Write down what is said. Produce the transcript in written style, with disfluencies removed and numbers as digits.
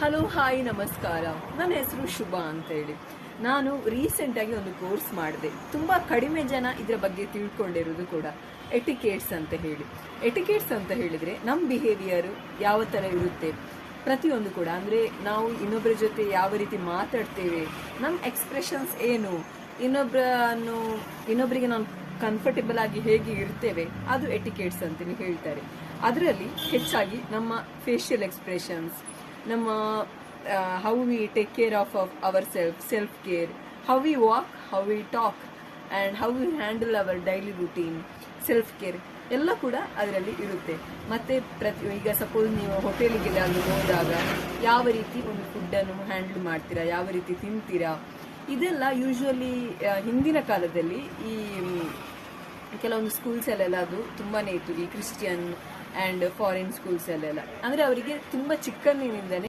Hello hi ನಮಸ್ಕಾರ. ನನ್ನ ಹೆಸರು ಶುಭ ಅಂತ ಹೇಳಿ. ನಾನು ರೀಸೆಂಟಾಗಿ ಒಂದು ಕೋರ್ಸ್ ಮಾಡಿದೆ. ತುಂಬ ಕಡಿಮೆ ಜನ ಇದರ ಬಗ್ಗೆ ತಿಳ್ಕೊಂಡಿರೋದು ಕೂಡ. ಎಟಿಕೇಟ್ಸ್ ಅಂತ ಹೇಳಿ. ಎಟಿಕೇಟ್ಸ್ ಅಂತ ಹೇಳಿದರೆ ನಮ್ಮ ಬಿಹೇವಿಯರು ಯಾವ ಥರ ಇರುತ್ತೆ ಪ್ರತಿಯೊಂದು ಕೂಡ. ಅಂದರೆ ನಾವು ಇನ್ನೊಬ್ಬರ ಜೊತೆ ಯಾವ ರೀತಿ ಮಾತಾಡ್ತೇವೆ, ನಮ್ಮ ಎಕ್ಸ್ಪ್ರೆಷನ್ಸ್ ಏನು, ಇನ್ನೊಬ್ಬರಿಗೆ ನಾವು ಕಂಫರ್ಟೇಬಲ್ ಆಗಿ ಹೇಗೆ ಇರ್ತೇವೆ, ಅದು ಎಟಿಕೇಟ್ಸ್ ಅಂತಲೇ ಹೇಳ್ತಾರೆ. ಅದರಲ್ಲಿ ಹೆಚ್ಚಾಗಿ ನಮ್ಮ ಫೇಶಿಯಲ್ ಎಕ್ಸ್ಪ್ರೆಷನ್ಸ್, ನಮ್ಮ how we take care of our self care, how we walk, how we talk and how we handle our daily routine, self care ಎಲ್ಲ ಕೂಡ ಅದರಲ್ಲಿ ಇರುತ್ತೆ. ಮತ್ತು ಈಗ ಸಪೋಸ್ ನೀವು ಹೋಟೆಲಿಗೆ ಅಲ್ಲಿ ಹೋದಾಗ ಯಾವ ರೀತಿ ಒಂದು ಫುಡ್ಡನ್ನು ಹ್ಯಾಂಡಲ್ ಮಾಡ್ತೀರಾ, ಯಾವ ರೀತಿ ತಿಂತೀರಾ, ಇದೆಲ್ಲ ಯೂಶ್ವಲಿ ಹಿಂದಿನ ಕಾಲದಲ್ಲಿ ಈ ಕೆಲವೊಂದು ಸ್ಕೂಲ್ಸಲ್ಲೆಲ್ಲ ಅದು ತುಂಬಾ ಇತ್ತು. ಈ ಕ್ರಿಶ್ಚಿಯನ್ ಆ್ಯಂಡ್ ಫಾರಿನ್ ಸ್ಕೂಲ್ಸಲ್ಲೆಲ್ಲ ಅಂದರೆ ಅವರಿಗೆ ತುಂಬ ಚಿಕ್ಕಂದಿನಿಂದನೇ